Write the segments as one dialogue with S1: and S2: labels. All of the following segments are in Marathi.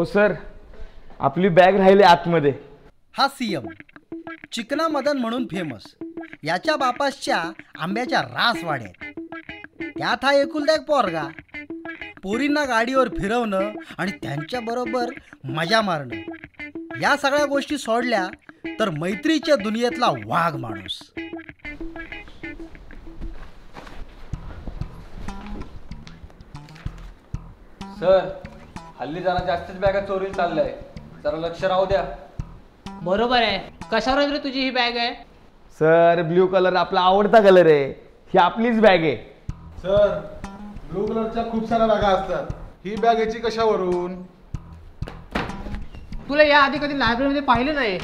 S1: हो सर, आपली बॅग राहिली आतमध्ये.
S2: हा सीएम चिकना मदन म्हणून फेमस. याच्या बापासच्या आंब्याच्या रासवाड्यात. त्यात हा एकुलता एक पोरगा. पोरींना गाडीवर फिरवणं आणि त्यांच्याबरोबर मजा मारणं, या सगळ्या गोष्टी सोडल्या तर मैत्रीच्या दुनियेतला वाघ माणूस.
S3: सर, हल्ली जरा जास्तच बॅगा चोरीला चाललंय, जरा लक्ष राहू द्या.
S4: बरोबर आहे. कशावर रे तुझी ही बॅग आहे?
S1: सर, ब्ल्यू कलर आपला आवडता कलर आहे. ही आपलीच बॅग आहे.
S5: सर, ब्लू कलरच्या खूप साऱ्या बॅगा असतात. ही बॅग याची कशावरून?
S4: तुला या आधी कधी लायब्ररीमध्ये पाहिलं नाही?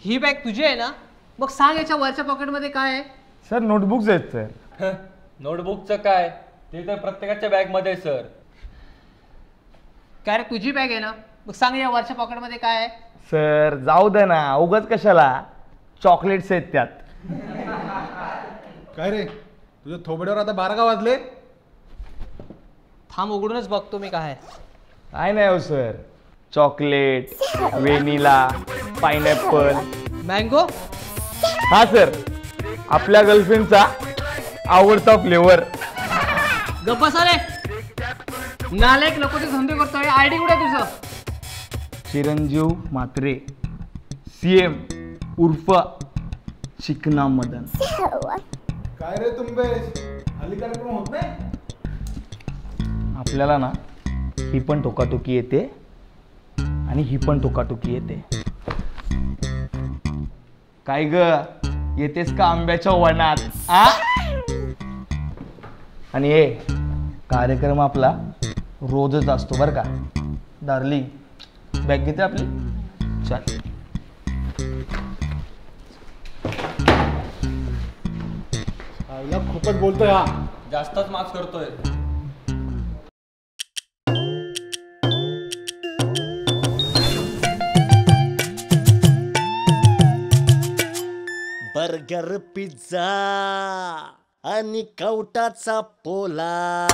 S4: ही बॅग तुझी आहे ना? मग सांग याच्या वरच्या पॉकेटमध्ये काय आहे?
S1: सर, नोटबुक्स आहेत सर.
S3: नोटबुकचं काय, ते तर प्रत्येकाच्या बॅगमध्ये आहे सर.
S4: काय रे, तुझी बॅग आहे ना? मग सांग या वरच्या पॉकेटमध्ये काय आहे?
S1: सर, जाऊ दे ना, उगाच कशाला. चॉकलेट्स आहेत त्यात.
S5: काय रे, तुझ्या थोबड्यावर आता 12 का वाजले?
S4: थांब, उघडूनच बघतो मी काय आहे.
S1: काय नाही हो sir, chocolate, vanilla, pineapple.
S4: Mango?
S1: हा सर, आपल्या गर्लफ्रेंडचा आवडता फ्लेवर.
S4: गप्प बसा रे, नालायक नको ते धंदे करतोय. आयडी कुठे आहे तुझं?
S1: चिरंजीव म्हात्रे, सीएम उर्फ चिकना मदन.
S5: काय रे तुंबेश, हल्ली कार्यक्रम होत नाही?
S1: आपल्याला ना ही पण टोकाटोकी येते आणि ही पण टोकाटोकी येते. काय ग, येतेस का आंब्याच्या वनात? आ? आणि हे कार्यक्रम आपला रोजच असतो बरं का डार्लिंग. बॅग घेते आपली, चल.
S5: आईला खूपच बोलतोय हा.
S3: जास्तच माफ करतोय.
S6: बर्गर, पिझ्झा आणि कवटाचा पोला.